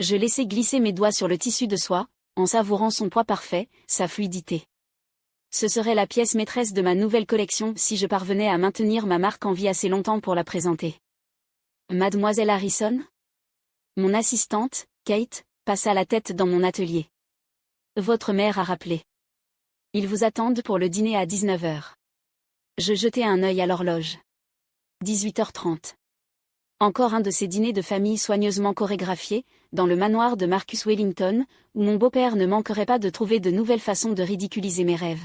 Je laissai glisser mes doigts sur le tissu de soie, en savourant son poids parfait, sa fluidité. Ce serait la pièce maîtresse de ma nouvelle collection si je parvenais à maintenir ma marque en vie assez longtemps pour la présenter. Mademoiselle Harrison ? Mon assistante, Kate, passa la tête dans mon atelier. Votre mère a rappelé. Ils vous attendent pour le dîner à 19h. Je jetai un œil à l'horloge. 18h30. Encore un de ces dîners de famille soigneusement chorégraphiés, dans le manoir de Marcus Wellington, où mon beau-père ne manquerait pas de trouver de nouvelles façons de ridiculiser mes rêves.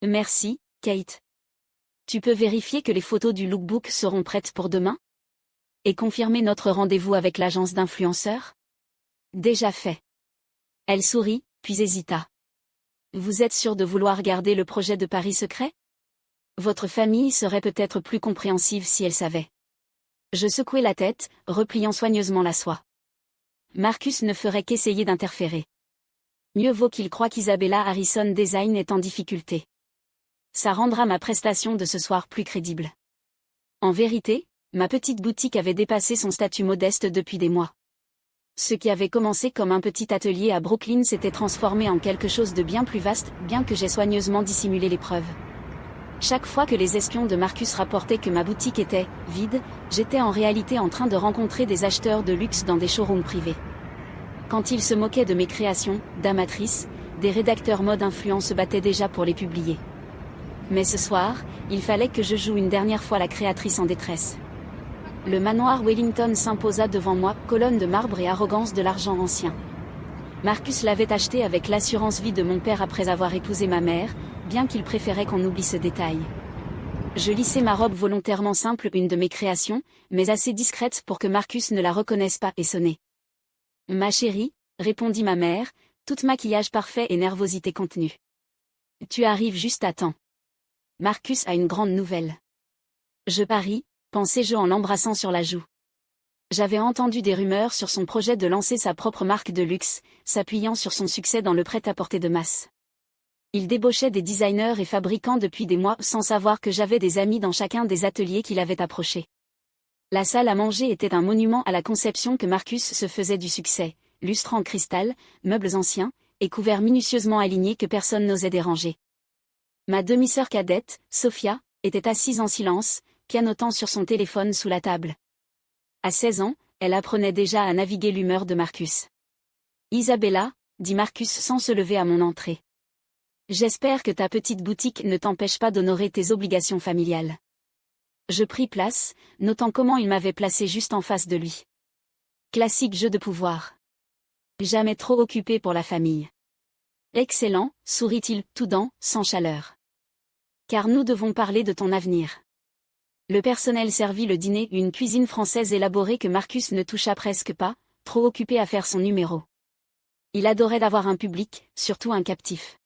Merci, Kate. Tu peux vérifier que les photos du lookbook seront prêtes pour demain ? Et confirmer notre rendez-vous avec l'agence d'influenceurs ? Déjà fait. Elle sourit, puis hésita. Vous êtes sûr de vouloir garder le projet de Paris secret ? Votre famille serait peut-être plus compréhensive si elle savait. Je secouai la tête, repliant soigneusement la soie. Marcus ne ferait qu'essayer d'interférer. Mieux vaut qu'il croie qu'Isabella Harrison Design est en difficulté. Ça rendra ma prestation de ce soir plus crédible. En vérité, ma petite boutique avait dépassé son statut modeste depuis des mois. Ce qui avait commencé comme un petit atelier à Brooklyn s'était transformé en quelque chose de bien plus vaste, bien que j'aie soigneusement dissimulé les preuves. Chaque fois que les espions de Marcus rapportaient que ma boutique était vide, j'étais en réalité en train de rencontrer des acheteurs de luxe dans des showrooms privés. Quand ils se moquaient de mes créations, d'amatrices, des rédacteurs mode influents se battaient déjà pour les publier. Mais ce soir, il fallait que je joue une dernière fois la créatrice en détresse. Le manoir Wellington s'imposa devant moi, colonne de marbre et arrogance de l'argent ancien. Marcus l'avait acheté avec l'assurance vie de mon père après avoir épousé ma mère, bien qu'il préférait qu'on oublie ce détail. Je lissai ma robe volontairement simple, une de mes créations, mais assez discrète pour que Marcus ne la reconnaisse pas et sonnai. Ma chérie, répondit ma mère, toute maquillage parfait et nervosité contenue. Tu arrives juste à temps. Marcus a une grande nouvelle. Je parie, pensai-je en l'embrassant sur la joue. J'avais entendu des rumeurs sur son projet de lancer sa propre marque de luxe, s'appuyant sur son succès dans le prêt-à-porter de masse. Il débauchait des designers et fabricants depuis des mois sans savoir que j'avais des amis dans chacun des ateliers qu'il avait approchés. La salle à manger était un monument à la conception que Marcus se faisait du succès, lustres en cristal, meubles anciens, et couverts minutieusement alignés que personne n'osait déranger. Ma demi-sœur cadette, Sophia, était assise en silence, pianotant sur son téléphone sous la table. À 16 ans, elle apprenait déjà à naviguer l'humeur de Marcus. Isabella, dit Marcus sans se lever à mon entrée. J'espère que ta petite boutique ne t'empêche pas d'honorer tes obligations familiales. Je pris place, notant comment il m'avait placé juste en face de lui. Classique jeu de pouvoir. Jamais trop occupé pour la famille. Excellent, sourit-il, tout dents, sans chaleur. Car nous devons parler de ton avenir. Le personnel servit le dîner, une cuisine française élaborée que Marcus ne toucha presque pas, trop occupé à faire son numéro. Il adorait d'avoir un public, surtout un captif.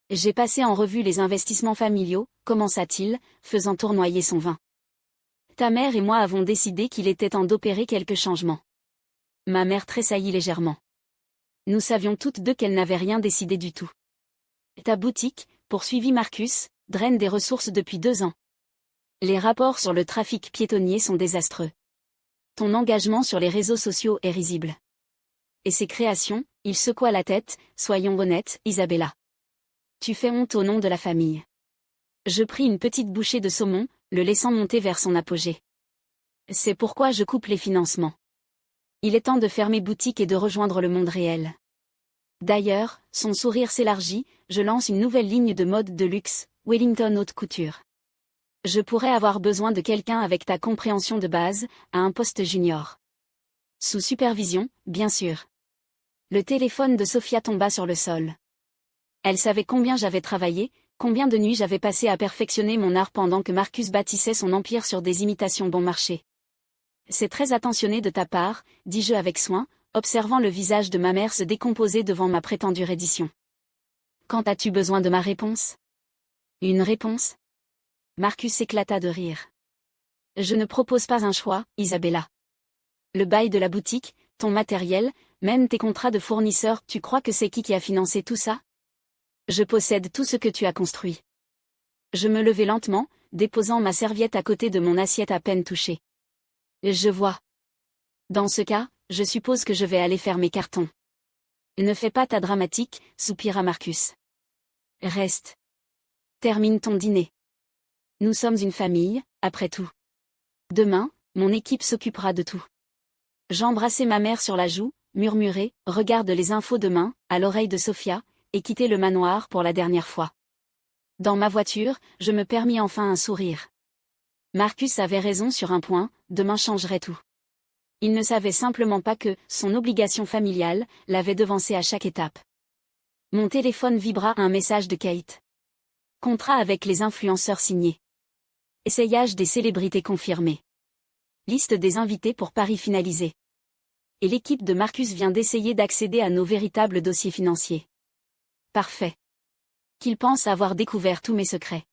J'ai passé en revue les investissements familiaux, commença-t-il, faisant tournoyer son vin. Ta mère et moi avons décidé qu'il était temps d'opérer quelques changements. Ma mère tressaillit légèrement. Nous savions toutes deux qu'elle n'avait rien décidé du tout. Ta boutique, poursuivit Marcus, draine des ressources depuis 2 ans. Les rapports sur le trafic piétonnier sont désastreux. Ton engagement sur les réseaux sociaux est risible. Et ses créations, il secoua la tête, soyons honnêtes, Isabella. Tu fais honte au nom de la famille. Je pris une petite bouchée de saumon, le laissant monter vers son apogée. C'est pourquoi je coupe les financements. Il est temps de fermer boutique et de rejoindre le monde réel. D'ailleurs, son sourire s'élargit, je lance une nouvelle ligne de mode de luxe, Wellington Haute Couture. Je pourrais avoir besoin de quelqu'un avec ta compréhension de base, à un poste junior. Sous supervision, bien sûr. Le téléphone de Sophia tomba sur le sol. Elle savait combien j'avais travaillé, combien de nuits j'avais passé à perfectionner mon art pendant que Marcus bâtissait son empire sur des imitations bon marché. C'est très attentionné de ta part, dis-je avec soin, observant le visage de ma mère se décomposer devant ma prétendue reddition. Quand as-tu besoin de ma réponse ? Une réponse ? Marcus éclata de rire. Je ne propose pas un choix, Isabella. Le bail de la boutique, ton matériel, même tes contrats de fournisseurs, tu crois que c'est qui a financé tout ça ? Je possède tout ce que tu as construit. Je me levai lentement, déposant ma serviette à côté de mon assiette à peine touchée. Je vois. Dans ce cas, je suppose que je vais aller faire mes cartons. Ne fais pas ta dramatique, soupira Marcus. Reste. Termine ton dîner. Nous sommes une famille, après tout. Demain, mon équipe s'occupera de tout. J'embrassai ma mère sur la joue, murmurai, regarde les infos demain, à l'oreille de Sophia, et quittai le manoir pour la dernière fois. Dans ma voiture, je me permis enfin un sourire. Marcus avait raison sur un point, demain changerait tout. Il ne savait simplement pas que, son obligation familiale, l'avait devancé à chaque étape. Mon téléphone vibra un message de Kate. Contrat avec les influenceurs signés. Essayage des célébrités confirmé. Liste des invités pour Paris finalisée. Et l'équipe de Marcus vient d'essayer d'accéder à nos véritables dossiers financiers. Parfait. Qu'il pense avoir découvert tous mes secrets.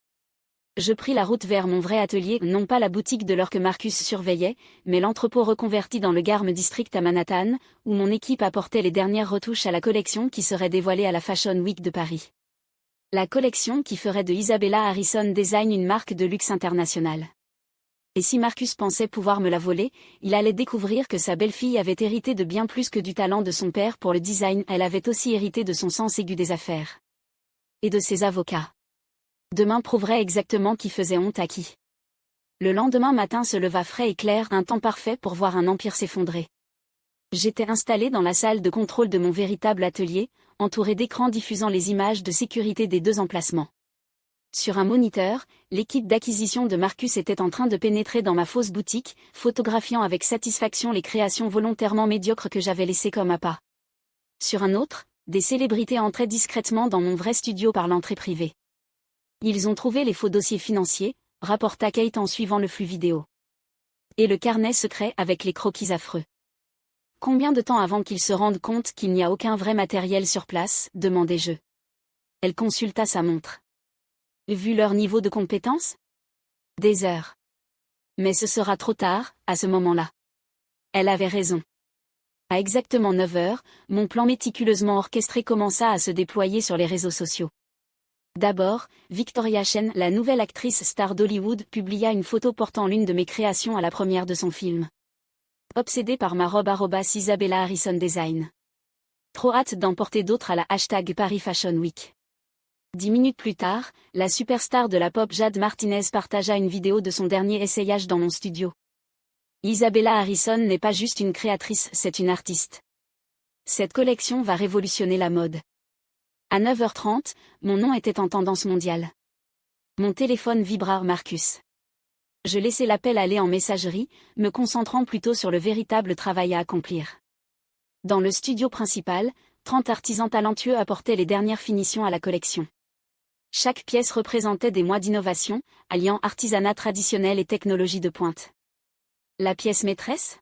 Je pris la route vers mon vrai atelier, non pas la boutique de l'heure que Marcus surveillait, mais l'entrepôt reconverti dans le Garment District à Manhattan, où mon équipe apportait les dernières retouches à la collection qui serait dévoilée à la Fashion Week de Paris. La collection qui ferait de Isabella Harrison Design une marque de luxe internationale. Et si Marcus pensait pouvoir me la voler, il allait découvrir que sa belle-fille avait hérité de bien plus que du talent de son père pour le design, elle avait aussi hérité de son sens aigu des affaires. Et de ses avocats. Demain prouverait exactement qui faisait honte à qui. Le lendemain matin se leva frais et clair, un temps parfait pour voir un empire s'effondrer. J'étais installé dans la salle de contrôle de mon véritable atelier, entouré d'écrans diffusant les images de sécurité des deux emplacements. Sur un moniteur, l'équipe d'acquisition de Marcus était en train de pénétrer dans ma fausse boutique, photographiant avec satisfaction les créations volontairement médiocres que j'avais laissées comme appât. Sur un autre, des célébrités entraient discrètement dans mon vrai studio par l'entrée privée. Ils ont trouvé les faux dossiers financiers, rapporta Kate en suivant le flux vidéo. Et le carnet secret avec les croquis affreux. Combien de temps avant qu'ils se rendent compte qu'il n'y a aucun vrai matériel sur place, demandai-je. Elle consulta sa montre. Vu leur niveau de compétence? Des heures. Mais ce sera trop tard, à ce moment-là. Elle avait raison. À exactement 9 heures, mon plan méticuleusement orchestré commença à se déployer sur les réseaux sociaux. D'abord, Victoria Chen, la nouvelle actrice star d'Hollywood, publia une photo portant l'une de mes créations à la première de son film. Obsédée par ma robe @Isabella Harrison Design. Trop hâte d'en porter d'autres à la #Paris Fashion Week. 10 minutes plus tard, la superstar de la pop Jade Martinez partagea une vidéo de son dernier essayage dans mon studio. Isabella Harrison n'est pas juste une créatrice, c'est une artiste. Cette collection va révolutionner la mode. À 9h30, mon nom était en tendance mondiale. Mon téléphone vibra, Marcus. Je laissai l'appel aller en messagerie, me concentrant plutôt sur le véritable travail à accomplir. Dans le studio principal, 30 artisans talentueux apportaient les dernières finitions à la collection. Chaque pièce représentait des mois d'innovation, alliant artisanat traditionnel et technologie de pointe. La pièce maîtresse?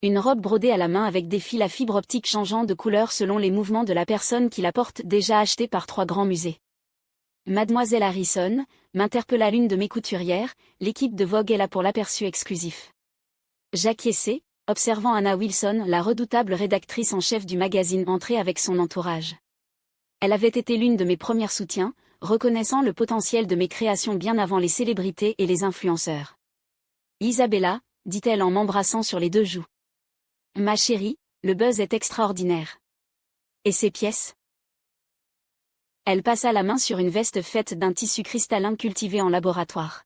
Une robe brodée à la main avec des fils à fibre optique changeant de couleur selon les mouvements de la personne qui la porte, déjà achetée par 3 grands musées. Mademoiselle Harrison, m'interpella l'une de mes couturières, l'équipe de Vogue est là pour l'aperçu exclusif. J'acquiesçai, observant Anna Wilson, la redoutable rédactrice en chef du magazine, entrer avec son entourage. Elle avait été l'une de mes premières soutiens, reconnaissant le potentiel de mes créations bien avant les célébrités et les influenceurs. Isabella, dit-elle en m'embrassant sur les 2 joues. Ma chérie, le buzz est extraordinaire. Et ces pièces? Elle passa la main sur une veste faite d'un tissu cristallin cultivé en laboratoire.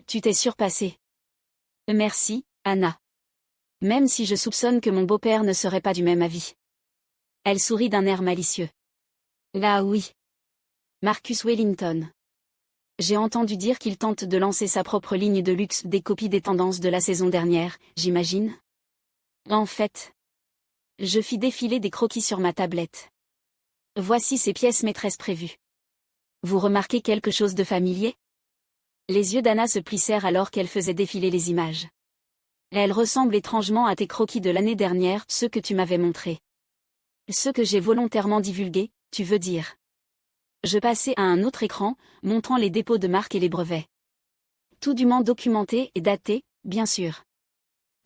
Tu t'es surpassée. Merci, Anna. Même si je soupçonne que mon beau-père ne serait pas du même avis. Elle sourit d'un air malicieux. Là oui. Marcus Wellington. J'ai entendu dire qu'il tente de lancer sa propre ligne de luxe, des copies des tendances de la saison dernière, j'imagine. En fait, je fis défiler des croquis sur ma tablette. Voici ces pièces maîtresses prévues. Vous remarquez quelque chose de familier? Les yeux d'Anna se plissèrent alors qu'elle faisait défiler les images. Elles ressemblent étrangement à tes croquis de l'année dernière, ceux que tu m'avais montrés. Ceux que j'ai volontairement divulgués, tu veux dire. Je passai à un autre écran, montrant les dépôts de marque et les brevets. Tout dûment documenté et daté, bien sûr.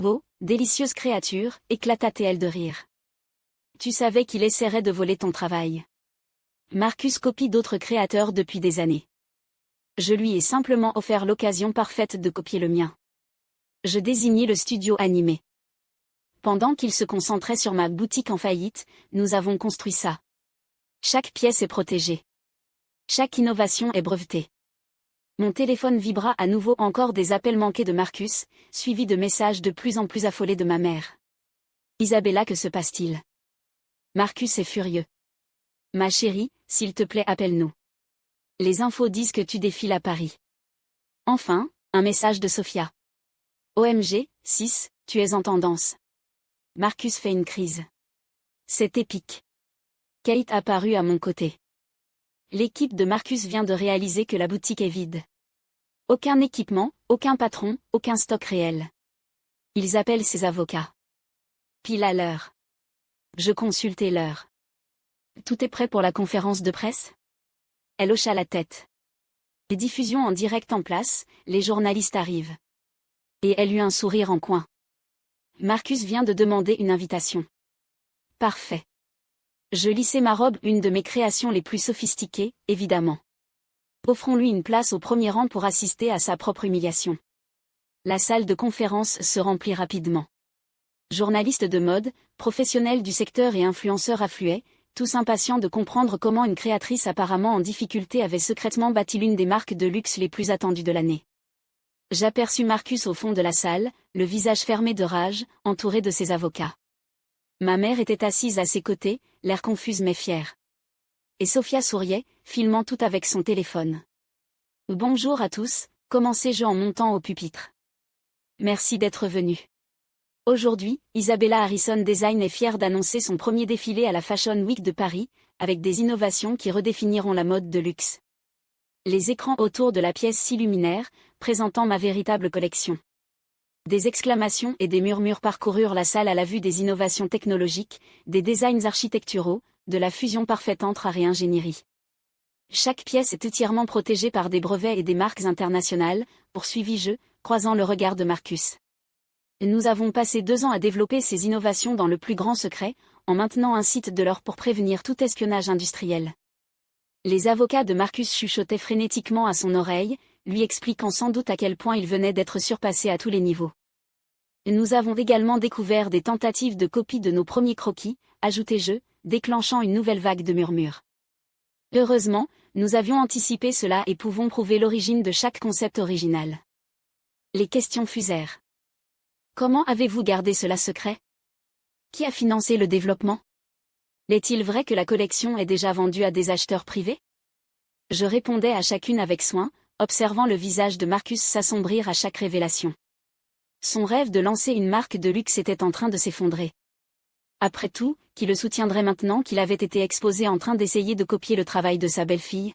Oh, délicieuse créature, éclata-t-elle de rire. Tu savais qu'il essaierait de voler ton travail. Marcus copie d'autres créateurs depuis des années. Je lui ai simplement offert l'occasion parfaite de copier le mien. Je désignai le studio animé. Pendant qu'il se concentrait sur ma boutique en faillite, nous avons construit ça. Chaque pièce est protégée. Chaque innovation est brevetée. Mon téléphone vibra à nouveau, encore des appels manqués de Marcus, suivis de messages de plus en plus affolés de ma mère. Isabella, que se passe-t-il? Marcus est furieux. Ma chérie, s'il te plaît, appelle-nous. Les infos disent que tu défiles à Paris. Enfin, un message de Sophia. OMG, 6, tu es en tendance. Marcus fait une crise. C'est épique. Kate apparut à mon côté. L'équipe de Marcus vient de réaliser que la boutique est vide. Aucun équipement, aucun patron, aucun stock réel. Ils appellent ses avocats. Pile à l'heure. Je consultais l'heure. Tout est prêt pour la conférence de presse? Elle hocha la tête. Les diffusions en direct en place, les journalistes arrivent. Et elle eut un sourire en coin. Marcus vient de demander une invitation. Parfait. Je lissai ma robe, une de mes créations les plus sophistiquées, évidemment. Offrons-lui une place au premier rang pour assister à sa propre humiliation. La salle de conférence se remplit rapidement. Journalistes de mode, professionnels du secteur et influenceurs affluaient, tous impatients de comprendre comment une créatrice apparemment en difficulté avait secrètement bâti l'une des marques de luxe les plus attendues de l'année. J'aperçus Marcus au fond de la salle, le visage fermé de rage, entouré de ses avocats. Ma mère était assise à ses côtés, l'air confuse mais fière. Et Sophia souriait, filmant tout avec son téléphone. Bonjour à tous, commençai-je en montant au pupitre. Merci d'être venu. Aujourd'hui, Isabella Harrison Design est fière d'annoncer son premier défilé à la Fashion Week de Paris, avec des innovations qui redéfiniront la mode de luxe. Les écrans autour de la pièce s'illuminèrent, présentant ma véritable collection. Des exclamations et des murmures parcoururent la salle à la vue des innovations technologiques, des designs architecturaux, de la fusion parfaite entre art et ingénierie. Chaque pièce est entièrement protégée par des brevets et des marques internationales, poursuivis-je, croisant le regard de Marcus. Nous avons passé 2 ans à développer ces innovations dans le plus grand secret, en maintenant un site de l'or pour prévenir tout espionnage industriel. Les avocats de Marcus chuchotaient frénétiquement à son oreille, lui expliquant sans doute à quel point il venait d'être surpassé à tous les niveaux. Nous avons également découvert des tentatives de copie de nos premiers croquis, ajoutai-je, déclenchant une nouvelle vague de murmures. Heureusement, nous avions anticipé cela et pouvons prouver l'origine de chaque concept original. Les questions fusèrent. Comment avez-vous gardé cela secret? Qui a financé le développement? Est-il vrai que la collection est déjà vendue à des acheteurs privés? Je répondais à chacune avec soin, observant le visage de Marcus s'assombrir à chaque révélation. Son rêve de lancer une marque de luxe était en train de s'effondrer. Après tout, qui le soutiendrait maintenant qu'il avait été exposé en train d'essayer de copier le travail de sa belle-fille?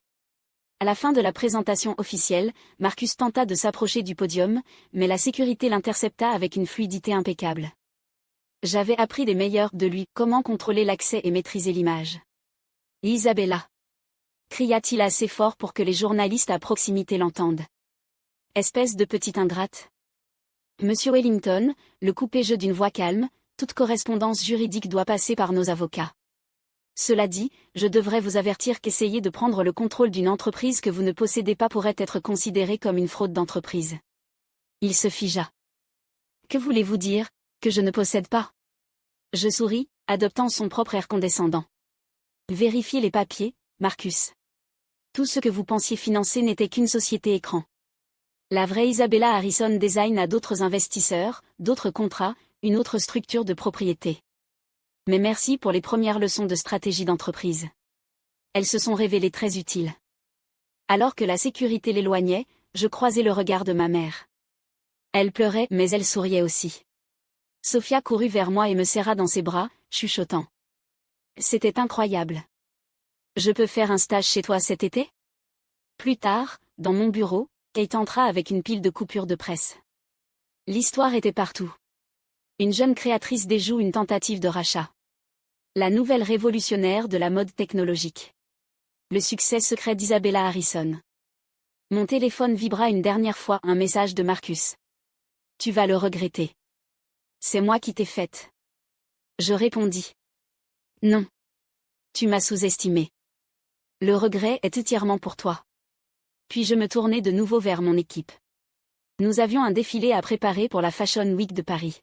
À la fin de la présentation officielle, Marcus tenta de s'approcher du podium, mais la sécurité l'intercepta avec une fluidité impeccable. J'avais appris des meilleurs de lui comment contrôler l'accès et maîtriser l'image. Isabella! Cria-t-il assez fort pour que les journalistes à proximité l'entendent. Espèce de petite ingrate. Monsieur Wellington, le coupai-je d'une voix calme, toute correspondance juridique doit passer par nos avocats. Cela dit, je devrais vous avertir qu'essayer de prendre le contrôle d'une entreprise que vous ne possédez pas pourrait être considéré comme une fraude d'entreprise. Il se figea. Que voulez-vous dire, que je ne possède pas? Je souris, adoptant son propre air condescendant. Vérifiez les papiers, Marcus. Tout ce que vous pensiez financer n'était qu'une société écran. La vraie Isabella Harrison Design a d'autres investisseurs, d'autres contrats, une autre structure de propriété. Mais merci pour les premières leçons de stratégie d'entreprise. Elles se sont révélées très utiles. Alors que la sécurité l'éloignait, je croisai le regard de ma mère. Elle pleurait, mais elle souriait aussi. Sophia courut vers moi et me serra dans ses bras, chuchotant. C'était incroyable. Je peux faire un stage chez toi cet été? Plus tard, dans mon bureau, Kate entra avec une pile de coupures de presse. L'histoire était partout. Une jeune créatrice déjoue une tentative de rachat. La nouvelle révolutionnaire de la mode technologique. Le succès secret d'Isabella Harrison. Mon téléphone vibra une dernière fois, un message de Marcus. Tu vas le regretter. C'est moi qui t'ai faite. Je répondis. Non. Tu m'as sous-estimé. Le regret est entièrement pour toi. Puis je me tournai de nouveau vers mon équipe. Nous avions un défilé à préparer pour la Fashion Week de Paris.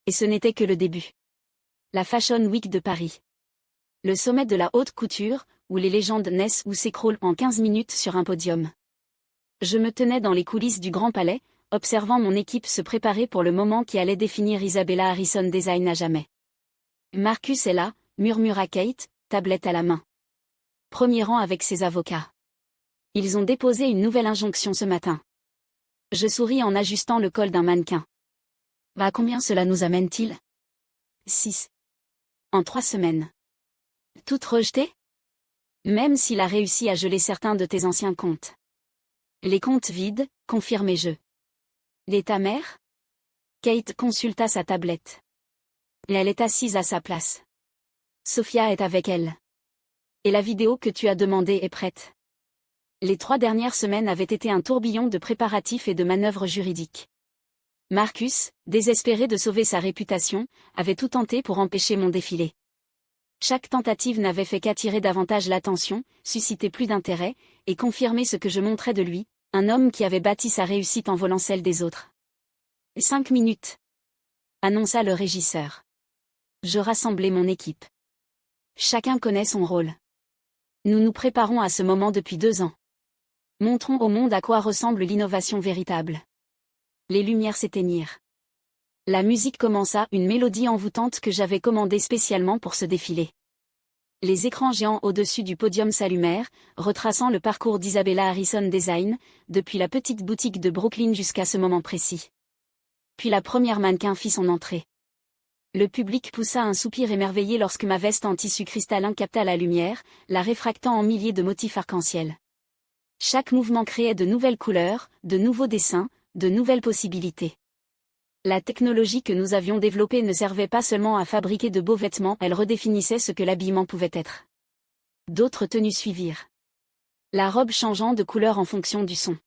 Et ce n'était que le début. La Fashion Week de Paris. Le sommet de la haute couture, où les légendes naissent ou s'écroulent en 15 minutes sur un podium. Je me tenais dans les coulisses du Grand Palais, observant mon équipe se préparer pour le moment qui allait définir Isabella Harrison Design à jamais. Marcus est là, murmura Kate, tablette à la main. Premier rang avec ses avocats. Ils ont déposé une nouvelle injonction ce matin. Je souris en ajustant le col d'un mannequin. À combien cela nous amène-t-il ? 6. En 3 semaines. Toutes rejetées ? Même s'il a réussi à geler certains de tes anciens comptes. Les comptes vides, confirmai-je. Et ta mère ? Kate consulta sa tablette. Elle est assise à sa place. Sophia est avec elle. Et la vidéo que tu as demandée est prête. Les 3 dernières semaines avaient été un tourbillon de préparatifs et de manœuvres juridiques. Marcus, désespéré de sauver sa réputation, avait tout tenté pour empêcher mon défilé. Chaque tentative n'avait fait qu'attirer davantage l'attention, susciter plus d'intérêt, et confirmer ce que je montrais de lui, un homme qui avait bâti sa réussite en volant celle des autres. 5 minutes, annonça le régisseur. Je rassemblai mon équipe. Chacun connaît son rôle. Nous nous préparons à ce moment depuis 2 ans. Montrons au monde à quoi ressemble l'innovation véritable. Les lumières s'éteignirent. La musique commença, une mélodie envoûtante que j'avais commandée spécialement pour ce défilé. Les écrans géants au-dessus du podium s'allumèrent, retraçant le parcours d'Isabella Harrison Design, depuis la petite boutique de Brooklyn jusqu'à ce moment précis. Puis la première mannequin fit son entrée. Le public poussa un soupir émerveillé lorsque ma veste en tissu cristallin capta la lumière, la réfractant en milliers de motifs arc-en-ciel. Chaque mouvement créait de nouvelles couleurs, de nouveaux dessins, de nouvelles possibilités. La technologie que nous avions développée ne servait pas seulement à fabriquer de beaux vêtements, elle redéfinissait ce que l'habillement pouvait être. D'autres tenues suivirent. La robe changeant de couleur en fonction du son.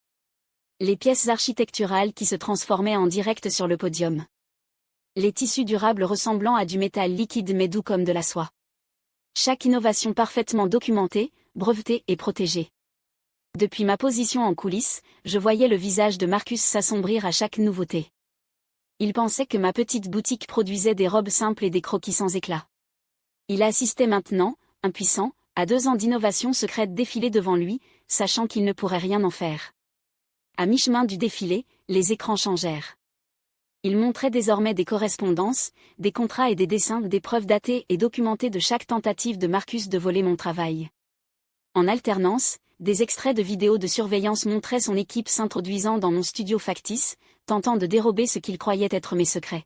Les pièces architecturales qui se transformaient en direct sur le podium. Les tissus durables ressemblant à du métal liquide mais doux comme de la soie. Chaque innovation parfaitement documentée, brevetée et protégée. Depuis ma position en coulisses, je voyais le visage de Marcus s'assombrir à chaque nouveauté. Il pensait que ma petite boutique produisait des robes simples et des croquis sans éclat. Il assistait maintenant, impuissant, à 2 ans d'innovation secrète défiler devant lui, sachant qu'il ne pourrait rien en faire. À mi-chemin du défilé, les écrans changèrent. Il montrait désormais des correspondances, des contrats et des dessins, des preuves datées et documentées de chaque tentative de Marcus de voler mon travail. En alternance, des extraits de vidéos de surveillance montraient son équipe s'introduisant dans mon studio factice, tentant de dérober ce qu'il croyait être mes secrets.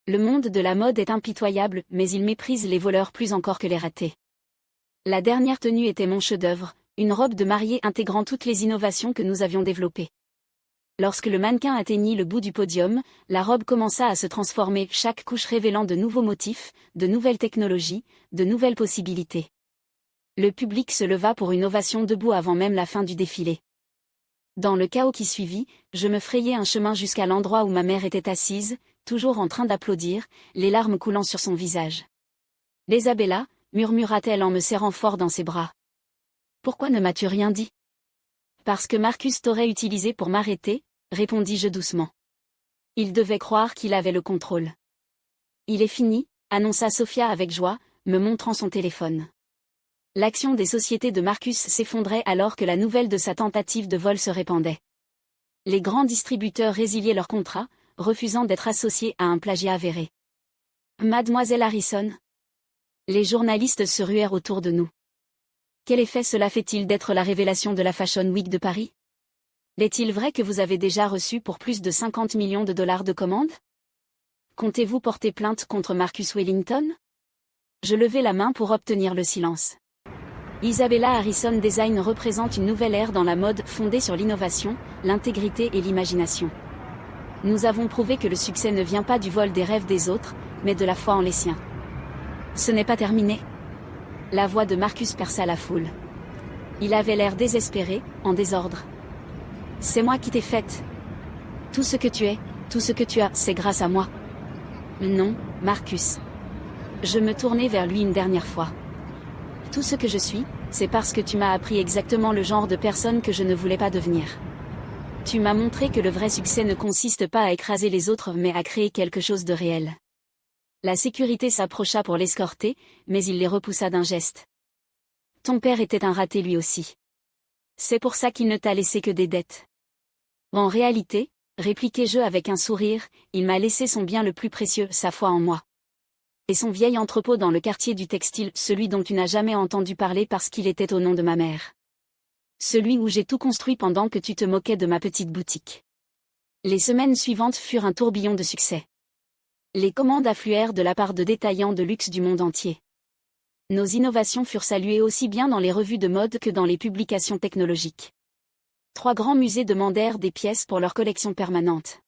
Le monde de la mode est impitoyable, mais il méprise les voleurs plus encore que les ratés. La dernière tenue était mon chef-d'œuvre, une robe de mariée intégrant toutes les innovations que nous avions développées. Lorsque le mannequin atteignit le bout du podium, la robe commença à se transformer, chaque couche révélant de nouveaux motifs, de nouvelles technologies, de nouvelles possibilités. Le public se leva pour une ovation debout avant même la fin du défilé. Dans le chaos qui suivit, je me frayai un chemin jusqu'à l'endroit où ma mère était assise, toujours en train d'applaudir, les larmes coulant sur son visage. « Isabella » murmura-t-elle en me serrant fort dans ses bras. « Pourquoi ne m'as-tu rien dit ?»« Parce que Marcus t'aurait utilisé pour m'arrêter, » répondis-je doucement. Il devait croire qu'il avait le contrôle. « Il est fini » annonça Sophia avec joie, me montrant son téléphone. L'action des sociétés de Marcus s'effondrait alors que la nouvelle de sa tentative de vol se répandait. Les grands distributeurs résiliaient leurs contrats, refusant d'être associés à un plagiat avéré. Mademoiselle Harrison. Les journalistes se ruèrent autour de nous. Quel effet cela fait-il d'être la révélation de la Fashion Week de Paris ? Est-il vrai que vous avez déjà reçu pour plus de 50 millions de dollars de commandes ? Comptez-vous porter plainte contre Marcus Wellington ? Je levai la main pour obtenir le silence. Isabella Harrison Design représente une nouvelle ère dans la mode fondée sur l'innovation, l'intégrité et l'imagination. Nous avons prouvé que le succès ne vient pas du vol des rêves des autres, mais de la foi en les siens. Ce n'est pas terminé. La voix de Marcus perça la foule. Il avait l'air désespéré, en désordre. C'est moi qui t'ai faite. Tout ce que tu es, tout ce que tu as, c'est grâce à moi. Non, Marcus. Je me tournai vers lui une dernière fois. Tout ce que je suis, c'est parce que tu m'as appris exactement le genre de personne que je ne voulais pas devenir. Tu m'as montré que le vrai succès ne consiste pas à écraser les autres mais à créer quelque chose de réel. La sécurité s'approcha pour l'escorter, mais il les repoussa d'un geste. Ton père était un raté lui aussi. C'est pour ça qu'il ne t'a laissé que des dettes. En réalité, répliquai-je avec un sourire, il m'a laissé son bien le plus précieux, sa foi en moi. Et son vieil entrepôt dans le quartier du textile, celui dont tu n'as jamais entendu parler parce qu'il était au nom de ma mère. Celui où j'ai tout construit pendant que tu te moquais de ma petite boutique. Les semaines suivantes furent un tourbillon de succès. Les commandes affluèrent de la part de détaillants de luxe du monde entier. Nos innovations furent saluées aussi bien dans les revues de mode que dans les publications technologiques. 3 grands musées demandèrent des pièces pour leur collection permanente.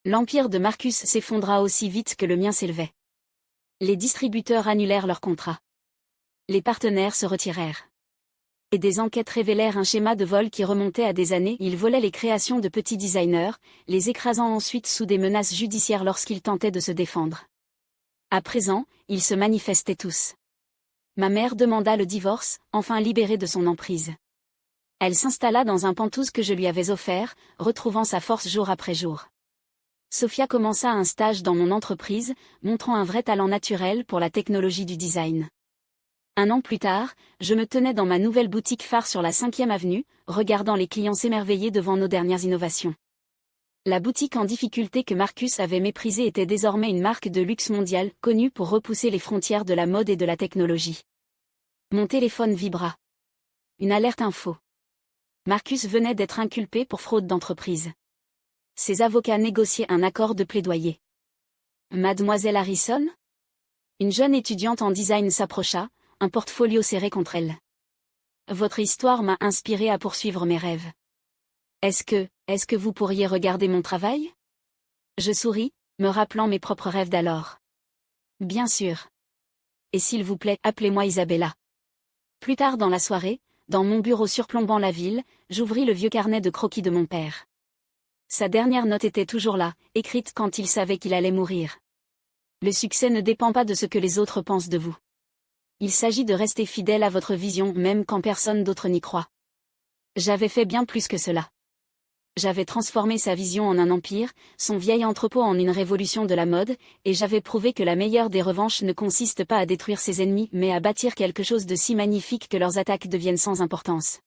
L'empire de Marcus s'effondra aussi vite que le mien s'élevait. Les distributeurs annulèrent leurs contrats. Les partenaires se retirèrent. Et des enquêtes révélèrent un schéma de vol qui remontait à des années. Ils volaient les créations de petits designers, les écrasant ensuite sous des menaces judiciaires lorsqu'ils tentaient de se défendre. À présent, ils se manifestaient tous. Ma mère demanda le divorce, enfin libérée de son emprise. Elle s'installa dans un pantouse que je lui avais offert, retrouvant sa force jour après jour. Sophia commença un stage dans mon entreprise, montrant un vrai talent naturel pour la technologie du design. 1 an plus tard, je me tenais dans ma nouvelle boutique phare sur la 5e avenue, regardant les clients s'émerveiller devant nos dernières innovations. La boutique en difficulté que Marcus avait méprisée était désormais une marque de luxe mondiale, connue pour repousser les frontières de la mode et de la technologie. Mon téléphone vibra. Une alerte info. Marcus venait d'être inculpé pour fraude d'entreprise. Ses avocats négociaient un accord de plaidoyer. Mademoiselle Harrison ? Une jeune étudiante en design s'approcha, un portfolio serré contre elle. Votre histoire m'a inspiré à poursuivre mes rêves. Est-ce que vous pourriez regarder mon travail ? Je souris, me rappelant mes propres rêves d'alors. Bien sûr. Et s'il vous plaît, appelez-moi Isabella. Plus tard dans la soirée, dans mon bureau surplombant la ville, j'ouvris le vieux carnet de croquis de mon père. Sa dernière note était toujours là, écrite quand il savait qu'il allait mourir. Le succès ne dépend pas de ce que les autres pensent de vous. Il s'agit de rester fidèle à votre vision même quand personne d'autre n'y croit. J'avais fait bien plus que cela. J'avais transformé sa vision en un empire, son vieil entrepôt en une révolution de la mode, et j'avais prouvé que la meilleure des revanches ne consiste pas à détruire ses ennemis mais à bâtir quelque chose de si magnifique que leurs attaques deviennent sans importance.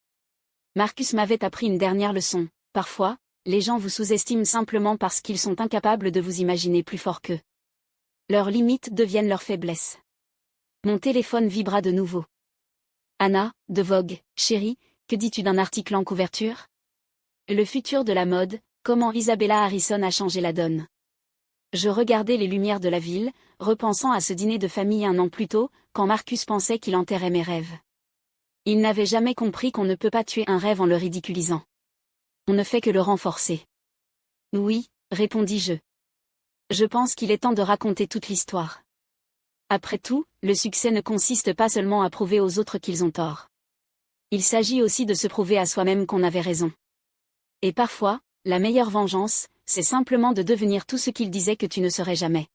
Marcus m'avait appris une dernière leçon. Parfois, les gens vous sous-estiment simplement parce qu'ils sont incapables de vous imaginer plus fort qu'eux. Leurs limites deviennent leurs faiblesses. Mon téléphone vibra de nouveau. Anna, de Vogue, chérie, que dis-tu d'un article en couverture ? Le futur de la mode, comment Isabella Harrison a changé la donne. Je regardais les lumières de la ville, repensant à ce dîner de famille 1 an plus tôt, quand Marcus pensait qu'il enterrait mes rêves. Il n'avait jamais compris qu'on ne peut pas tuer un rêve en le ridiculisant. On ne fait que le renforcer. Oui, répondis-je. Je pense qu'il est temps de raconter toute l'histoire. Après tout, le succès ne consiste pas seulement à prouver aux autres qu'ils ont tort. Il s'agit aussi de se prouver à soi-même qu'on avait raison. Et parfois, la meilleure vengeance, c'est simplement de devenir tout ce qu'ils disaient que tu ne serais jamais.